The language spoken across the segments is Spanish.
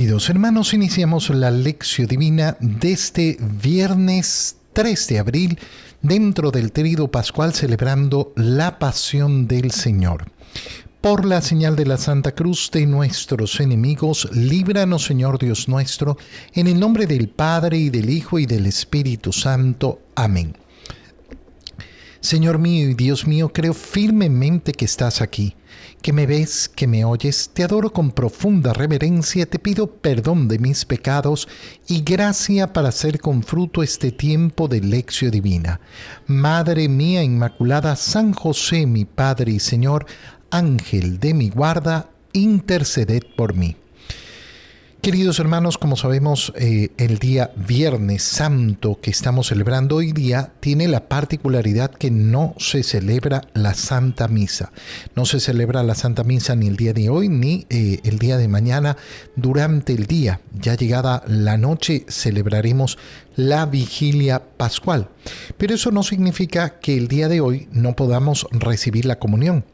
Queridos hermanos, iniciamos la lección divina de este viernes 3 de abril dentro del Tríodo Pascual, celebrando la Pasión del Señor. Por la señal de la Santa Cruz de nuestros enemigos, líbranos, Señor Dios nuestro, en el nombre del Padre, y del Hijo, y del Espíritu Santo. Amén. Señor mío y Dios mío, creo firmemente que estás aquí, que me ves, que me oyes. Te adoro con profunda reverencia, te pido perdón de mis pecados y gracia para hacer con fruto este tiempo de lección divina. Madre mía Inmaculada, San José, mi Padre y Señor, Ángel de mi guarda, interceded por mí. Queridos hermanos, como sabemos, el día Viernes Santo que estamos celebrando hoy día tiene la particularidad que no se celebra la Santa Misa. No se celebra la Santa Misa ni el día de hoy ni el día de mañana durante el día. Ya llegada la noche celebraremos la Vigilia Pascual. Pero eso no significa que el día de hoy no podamos recibir la comunión.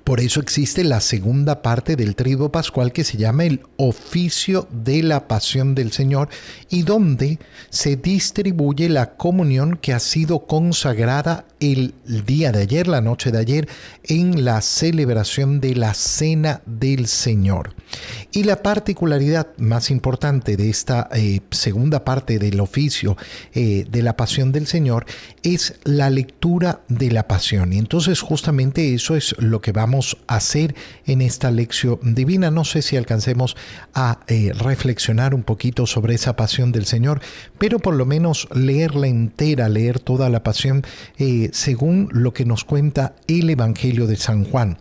Por eso existe la segunda parte del Tríodo Pascual que se llama el oficio de la Pasión del Señor y donde se distribuye la comunión que ha sido consagrada el día de ayer, la noche de ayer, en la celebración de la Cena del Señor. Y la particularidad más importante de esta segunda parte del oficio de la Pasión del Señor es la lectura de la Pasión. Y entonces justamente eso es lo que vamos a hacer en esta lección divina. No sé si alcancemos a reflexionar un poquito sobre esa Pasión del Señor, pero por lo menos leerla entera, leer toda la Pasión según lo que nos cuenta el Evangelio de San Juan.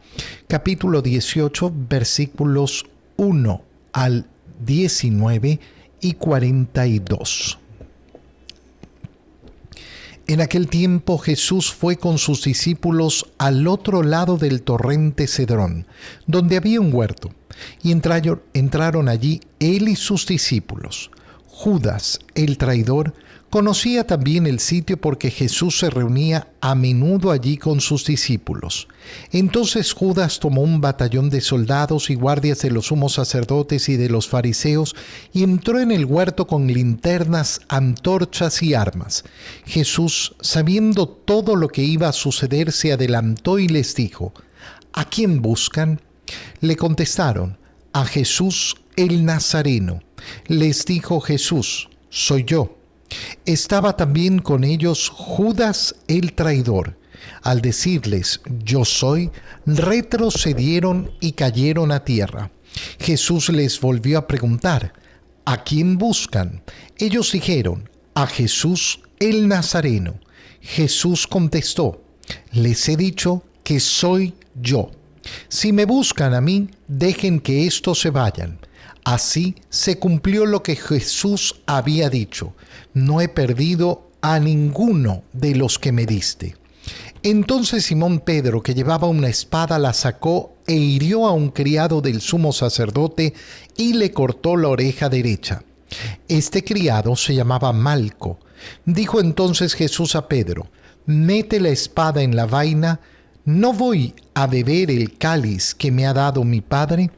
Capítulo 18, versículos 1 al 19 y 42. En aquel tiempo Jesús fue con sus discípulos al otro lado del torrente Cedrón, donde había un huerto, y entraron allí él y sus discípulos. Judas, el traidor, conocía también el sitio porque Jesús se reunía a menudo allí con sus discípulos. Entonces Judas tomó un batallón de soldados y guardias de los sumos sacerdotes y de los fariseos y entró en el huerto con linternas, antorchas y armas. Jesús, sabiendo todo lo que iba a suceder, se adelantó y les dijo: ¿A quién buscan? Le contestaron: a Jesús el Nazareno. Les dijo Jesús: soy yo. Estaba también con ellos Judas el traidor. Al decirles yo soy, retrocedieron y cayeron a tierra. Jesús les volvió a preguntar: ¿a quién buscan? Ellos dijeron: a Jesús el Nazareno. Jesús contestó: les he dicho que soy yo. Si me buscan a mí, dejen que estos se vayan. Así se cumplió lo que Jesús había dicho: no he perdido a ninguno de los que me diste. Entonces Simón Pedro, que llevaba una espada, la sacó e hirió a un criado del sumo sacerdote y le cortó la oreja derecha. Este criado se llamaba Malco. Dijo entonces Jesús a Pedro: mete la espada en la vaina, ¿no voy a beber el cáliz que me ha dado mi Padre?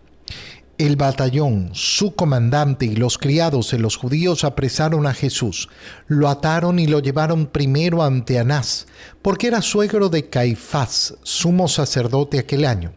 El batallón, su comandante y los criados de los judíos apresaron a Jesús, lo ataron y lo llevaron primero ante Anás, porque era suegro de Caifás, sumo sacerdote aquel año.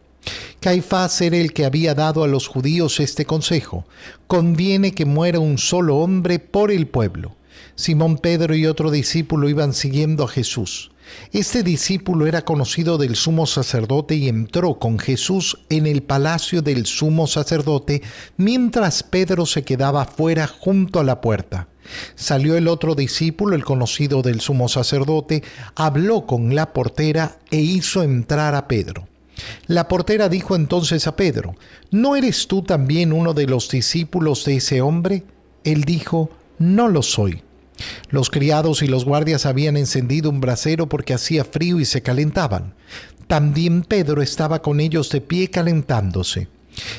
Caifás era el que había dado a los judíos este consejo: conviene que muera un solo hombre por el pueblo. Simón Pedro y otro discípulo iban siguiendo a Jesús. Este discípulo era conocido del sumo sacerdote y entró con Jesús en el palacio del sumo sacerdote mientras Pedro se quedaba fuera junto a la puerta. Salió el otro discípulo, el conocido del sumo sacerdote, habló con la portera e hizo entrar a Pedro. La portera dijo entonces a Pedro: ¿no eres tú también uno de los discípulos de ese hombre? Él dijo: no lo soy. Los criados y los guardias habían encendido un brasero porque hacía frío y se calentaban. También Pedro estaba con ellos de pie calentándose.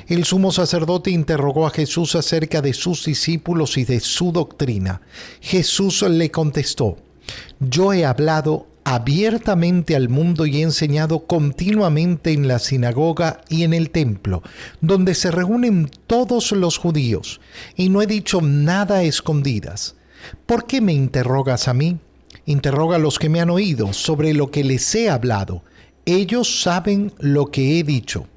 El sumo sacerdote interrogó a Jesús acerca de sus discípulos y de su doctrina. Jesús le contestó: yo he hablado abiertamente al mundo y he enseñado continuamente en la sinagoga y en el templo, donde se reúnen todos los judíos, y no he dicho nada a escondidas. ¿Por qué me interrogas a mí? Interroga a los que me han oído sobre lo que les he hablado. Ellos saben lo que he dicho.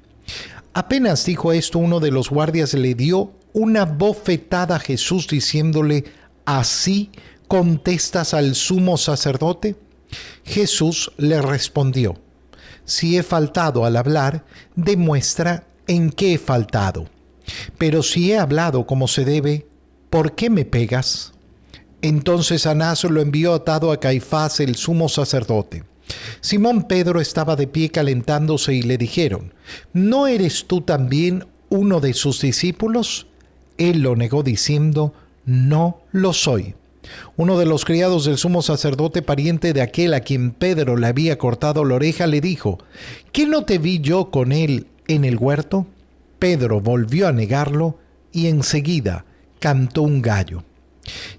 Apenas dijo esto, uno de los guardias le dio una bofetada a Jesús diciéndole: ¿así contestas al sumo sacerdote? Jesús le respondió: si he faltado al hablar, demuestra en qué he faltado. Pero si he hablado como se debe, ¿por qué me pegas? Entonces Anás lo envió atado a Caifás, el sumo sacerdote. Simón Pedro estaba de pie calentándose y le dijeron: ¿no eres tú también uno de sus discípulos? Él lo negó diciendo: no lo soy. Uno de los criados del sumo sacerdote, pariente de aquel a quien Pedro le había cortado la oreja, le dijo: ¿qué no te vi yo con él en el huerto? Pedro volvió a negarlo y enseguida cantó un gallo.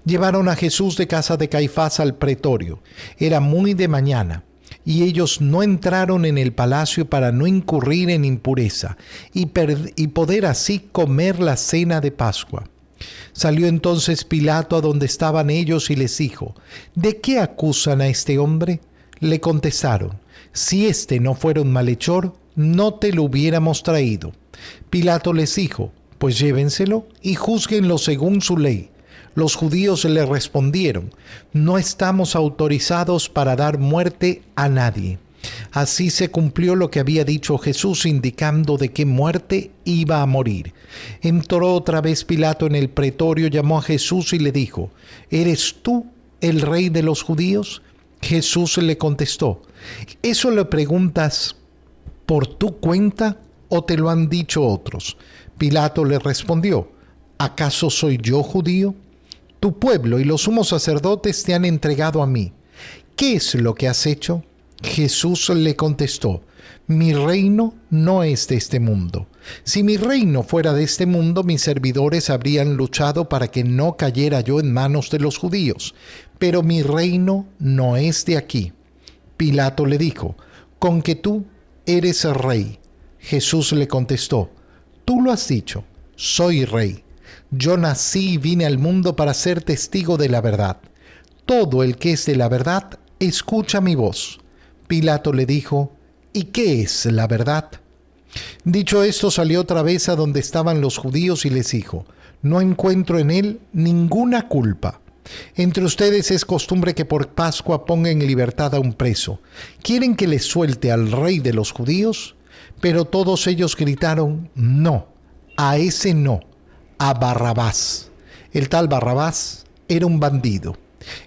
Llevaron a Jesús de casa de Caifás al pretorio. Era muy de mañana, y ellos no entraron en el palacio para no incurrir en impureza y poder así comer la cena de Pascua. Salió entonces Pilato a donde estaban ellos y les dijo: ¿de qué acusan a este hombre? Le contestaron: si este no fuera un malhechor, no te lo hubiéramos traído. Pilato les dijo: pues llévenselo y júzguenlo según su ley. Los judíos le respondieron: no estamos autorizados para dar muerte a nadie. Así se cumplió lo que había dicho Jesús, indicando de qué muerte iba a morir. Entró otra vez Pilato en el pretorio, llamó a Jesús y le dijo: ¿eres tú el rey de los judíos? Jesús le contestó: ¿eso le preguntas por tu cuenta o te lo han dicho otros? Pilato le respondió: ¿acaso soy yo judío? Tu pueblo y los sumos sacerdotes te han entregado a mí. ¿Qué es lo que has hecho? Jesús le contestó: mi reino no es de este mundo. Si mi reino fuera de este mundo, mis servidores habrían luchado para que no cayera yo en manos de los judíos. Pero mi reino no es de aquí. Pilato le dijo: ¿con que tú eres rey? Jesús le contestó: tú lo has dicho, soy rey. Yo nací y vine al mundo para ser testigo de la verdad. Todo el que es de la verdad, escucha mi voz. Pilato le dijo: ¿y qué es la verdad? Dicho esto, salió otra vez a donde estaban los judíos y les dijo: no encuentro en él ninguna culpa. Entre ustedes es costumbre que por Pascua ponga en libertad a un preso. ¿Quieren que les suelte al rey de los judíos? Pero todos ellos gritaron: no, a ese no, a Barrabás. El tal Barrabás era un bandido.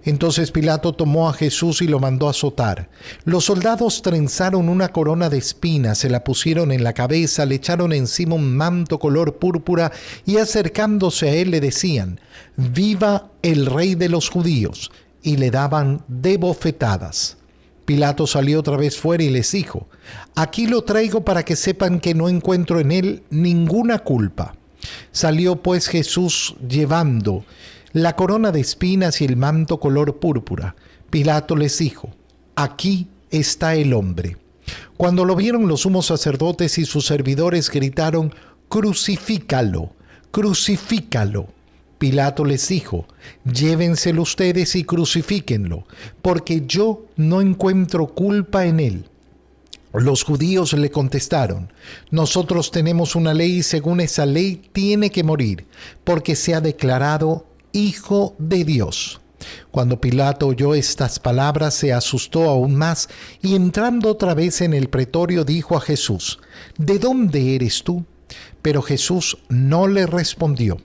Entonces Pilato tomó a Jesús y lo mandó azotar. Los soldados trenzaron una corona de espinas, se la pusieron en la cabeza, le echaron encima un manto color púrpura y acercándose a él le decían: «¡Viva el rey de los judíos!» y le daban de bofetadas. Pilato salió otra vez fuera y les dijo: «Aquí lo traigo para que sepan que no encuentro en él ninguna culpa». Salió pues Jesús llevando la corona de espinas y el manto color púrpura. Pilato les dijo: «Aquí está el hombre». Cuando lo vieron, los sumos sacerdotes y sus servidores gritaron: «¡Crucifícalo! ¡Crucifícalo!». Pilato les dijo: «Llévenselo ustedes y crucifíquenlo, porque yo no encuentro culpa en él». Los judíos le contestaron: «Nosotros tenemos una ley y según esa ley tiene que morir, porque se ha declarado Hijo de Dios». Cuando Pilato oyó estas palabras, se asustó aún más y entrando otra vez en el pretorio dijo a Jesús: «¿De dónde eres tú?». Pero Jesús no le respondió.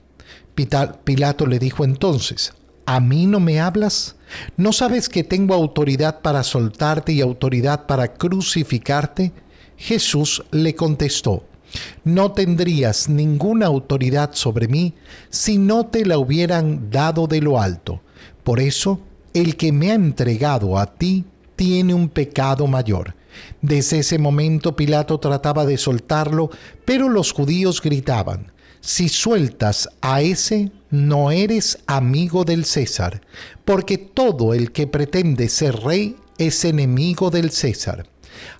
Pilato le dijo entonces: ¿A mí no me hablas? ¿No sabes que tengo autoridad para soltarte y autoridad para crucificarte? Jesús le contestó: «No tendrías ninguna autoridad sobre mí si no te la hubieran dado de lo alto. Por eso, el que me ha entregado a ti tiene un pecado mayor». Desde ese momento Pilato trataba de soltarlo, pero los judíos gritaban: «Si sueltas a ese, no eres amigo del César, porque todo el que pretende ser rey es enemigo del César.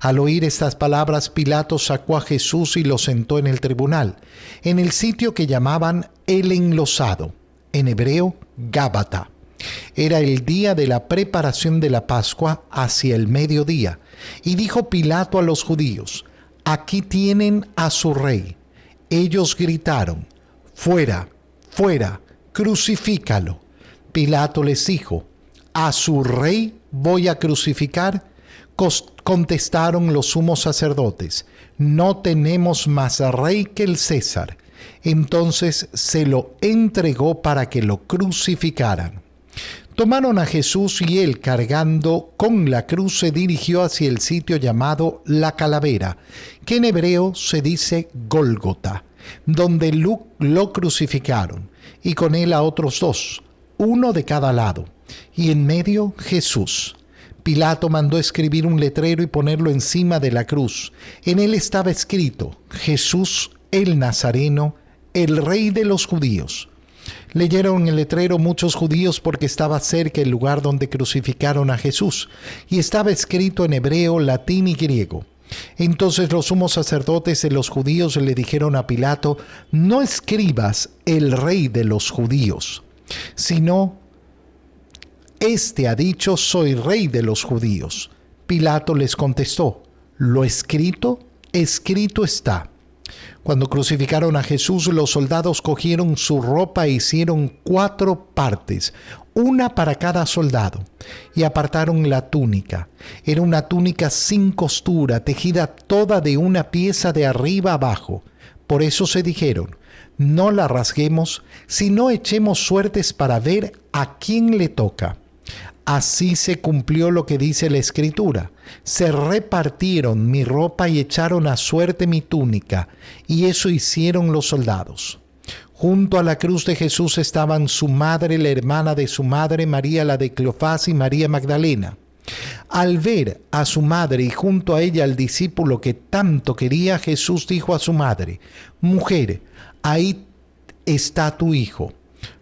Al oír estas palabras, Pilato sacó a Jesús y lo sentó en el tribunal, en el sitio que llamaban el Enlosado, en hebreo Gábata. Era el día de la preparación de la Pascua, hacia el mediodía, y dijo Pilato a los judíos: «Aquí tienen a su rey». Ellos gritaron: «Fuera, fuera, crucifícalo». Pilato les dijo: «¿A su rey voy a crucificar?». Contestaron los sumos sacerdotes: «No tenemos más rey que el César». Entonces se lo entregó para que lo crucificaran. Tomaron a Jesús y él, cargando con la cruz, se dirigió hacia el sitio llamado La Calavera, que en hebreo se dice Gólgota, donde lo crucificaron, y con él a otros dos, uno de cada lado, y en medio Jesús. Pilato mandó escribir un letrero y ponerlo encima de la cruz. En él estaba escrito: «Jesús el Nazareno, el Rey de los Judíos». Leyeron el letrero muchos judíos porque estaba cerca el lugar donde crucificaron a Jesús, y estaba escrito en hebreo, latín y griego. Entonces los sumos sacerdotes de los judíos le dijeron a Pilato: «No escribas el Rey de los Judíos, sino: Este ha dicho: soy rey de los judíos». Pilato les contestó: «Lo escrito, escrito está». Cuando crucificaron a Jesús, los soldados cogieron su ropa e hicieron 4 partes, una para cada soldado, y apartaron la túnica. Era una túnica sin costura, tejida toda de una pieza de arriba abajo. Por eso se dijeron: «No la rasguemos, sino echemos suertes para ver a quién le toca». Así se cumplió lo que dice la Escritura: «Se repartieron mi ropa y echaron a suerte mi túnica», y eso hicieron los soldados. Junto a la cruz de Jesús estaban su madre, la hermana de su madre, María la de Cleofás, y María Magdalena. Al ver a su madre y junto a ella al discípulo que tanto quería, Jesús dijo a su madre: «Mujer, ahí está tu hijo».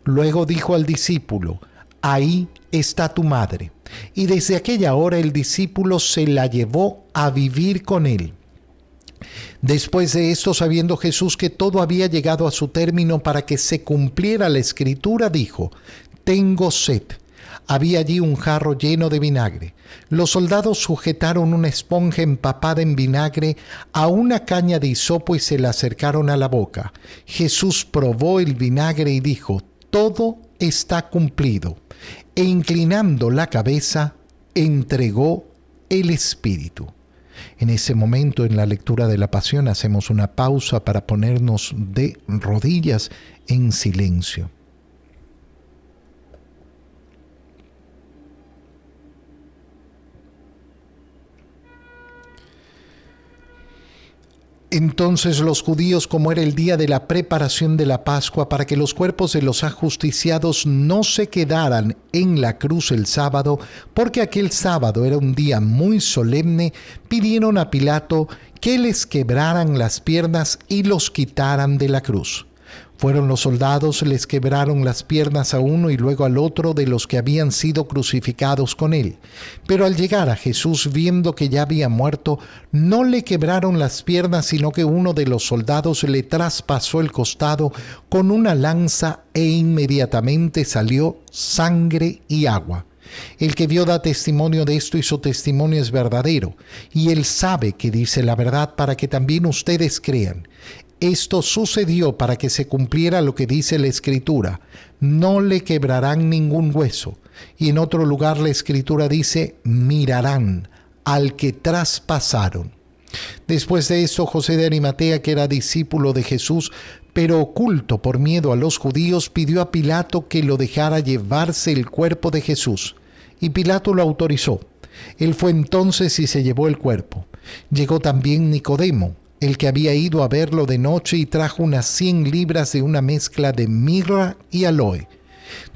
Luego dijo al discípulo: «Ahí está tu madre». Y desde aquella hora el discípulo se la llevó a vivir con él. Después de esto, sabiendo Jesús que todo había llegado a su término para que se cumpliera la Escritura, dijo: «Tengo sed». Había allí un jarro lleno de vinagre. Los soldados sujetaron una esponja empapada en vinagre a una caña de hisopo y se la acercaron a la boca. Jesús probó el vinagre y dijo: «Todo está cumplido». E inclinando la cabeza, entregó el Espíritu. En ese momento, en la lectura de la Pasión, hacemos una pausa para ponernos de rodillas en silencio. Entonces los judíos, como era el día de la preparación de la Pascua, para que los cuerpos de los ajusticiados no se quedaran en la cruz el sábado, porque aquel sábado era un día muy solemne, pidieron a Pilato que les quebraran las piernas y los quitaran de la cruz. Fueron los soldados, les quebraron las piernas a uno y luego al otro de los que habían sido crucificados con él. Pero al llegar a Jesús, viendo que ya había muerto, no le quebraron las piernas, sino que uno de los soldados le traspasó el costado con una lanza e inmediatamente salió sangre y agua. El que vio da testimonio de esto y su testimonio es verdadero, y él sabe que dice la verdad para que también ustedes crean. Esto sucedió para que se cumpliera lo que dice la Escritura: no le quebrarán ningún hueso. Y en otro lugar la Escritura dice: mirarán al que traspasaron. Después de esto, José de Arimatea, que era discípulo de Jesús, pero oculto por miedo a los judíos, pidió a Pilato que lo dejara llevarse el cuerpo de Jesús. Y Pilato lo autorizó. Él fue entonces y se llevó el cuerpo. Llegó también Nicodemo, el que había ido a verlo de noche, y trajo unas 100 libras de una mezcla de mirra y aloe.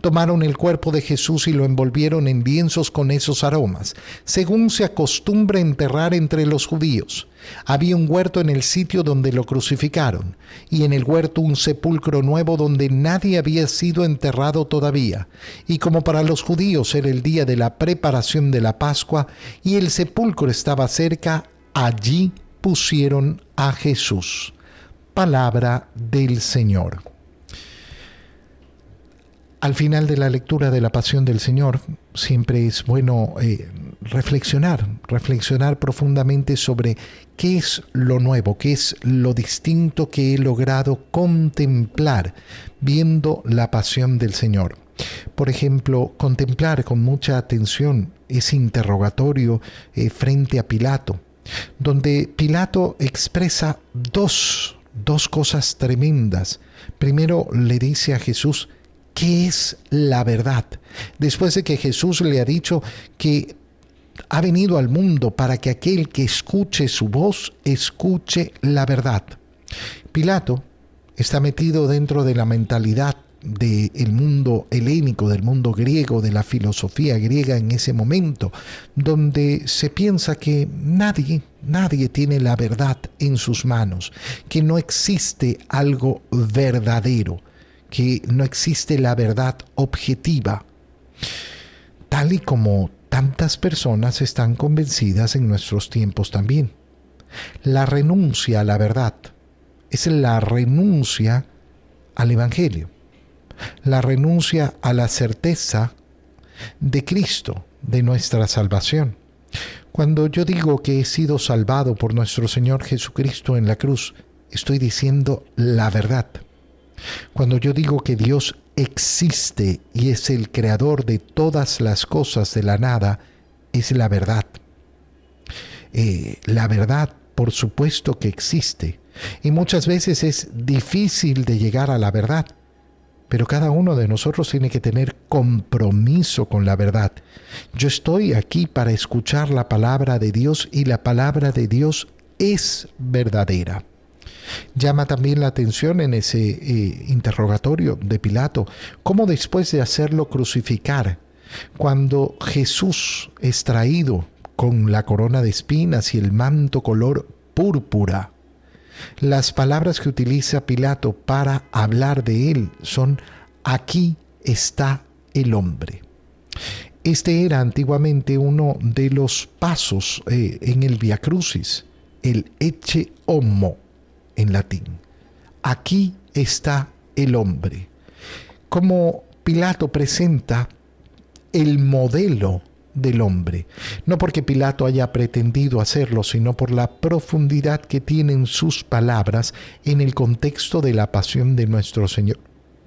Tomaron el cuerpo de Jesús y lo envolvieron en lienzos con esos aromas, según se acostumbra enterrar entre los judíos. Había un huerto en el sitio donde lo crucificaron, y en el huerto un sepulcro nuevo donde nadie había sido enterrado todavía. Y como para los judíos era el día de la preparación de la Pascua, y el sepulcro estaba cerca, allí pusieron a Jesús. Palabra del Señor. Al final de la lectura de la Pasión del Señor, siempre es bueno reflexionar profundamente sobre qué es lo nuevo, qué es lo distinto que he logrado contemplar viendo la Pasión del Señor. Por ejemplo, contemplar con mucha atención ese interrogatorio frente a Pilato, donde Pilato expresa dos cosas tremendas. Primero le dice a Jesús, ¿qué es la verdad? Después de que Jesús le ha dicho que ha venido al mundo para que aquel que escuche su voz, escuche la verdad. Pilato está metido dentro de la mentalidad del mundo helénico, del mundo griego, de la filosofía griega en ese momento, donde se piensa que nadie tiene la verdad en sus manos, que no existe algo verdadero, que no existe la verdad objetiva, tal y como tantas personas están convencidas en nuestros tiempos también. La renuncia a la verdad es la renuncia al Evangelio, la renuncia a la certeza de Cristo, de nuestra salvación. Cuando yo digo que he sido salvado por nuestro Señor Jesucristo en la cruz, estoy diciendo la verdad. Cuando yo digo que Dios existe y es el creador de todas las cosas de la nada, es la verdad. La verdad, por supuesto que existe. Y muchas veces es difícil de llegar a la verdad. Pero cada uno de nosotros tiene que tener compromiso con la verdad. Yo estoy aquí para escuchar la palabra de Dios y la palabra de Dios es verdadera. Llama también la atención en ese interrogatorio de Pilato, cómo después de hacerlo crucificar, cuando Jesús es traído con la corona de espinas y el manto color púrpura, las palabras que utiliza Pilato para hablar de él son: aquí está el hombre. Este era antiguamente uno de los pasos en el Via Crucis, el Ecce Homo en latín. Aquí está el hombre. Como Pilato presenta el modelo del hombre, no porque Pilato haya pretendido hacerlo, sino por la profundidad que tienen sus palabras en el contexto de la pasión de nuestro Señor,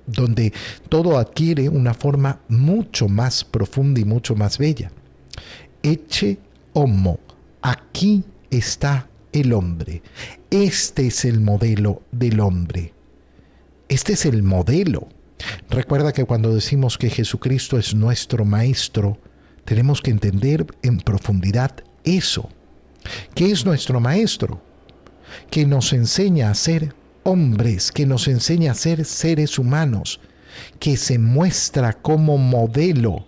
donde todo adquiere una forma mucho más profunda y mucho más bella. Ecce homo, aquí está el hombre. Este es el modelo del hombre. Este es el modelo. Recuerda que cuando decimos que Jesucristo es nuestro Maestro, tenemos que entender en profundidad eso. ¿Qué es nuestro Maestro? Que nos enseña a ser hombres, que nos enseña a ser seres humanos, que se muestra como modelo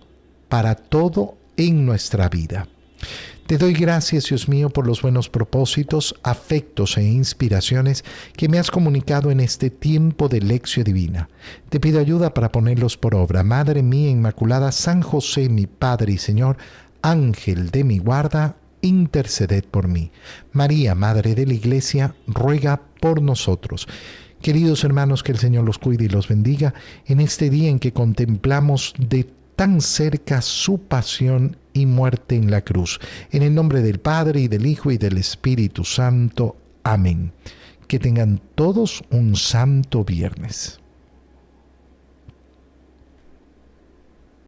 para todo en nuestra vida. Te doy gracias, Dios mío, por los buenos propósitos, afectos e inspiraciones que me has comunicado en este tiempo de lección divina. Te pido ayuda para ponerlos por obra. Madre mía Inmaculada, San José, mi Padre y Señor, Ángel de mi guarda, interceded por mí. María, Madre de la Iglesia, ruega por nosotros. Queridos hermanos, que el Señor los cuide y los bendiga en este día en que contemplamos de tan cerca su pasión y muerte en la cruz. En el nombre del Padre, y del Hijo, y del Espíritu Santo. Amén. Que tengan todos un santo viernes.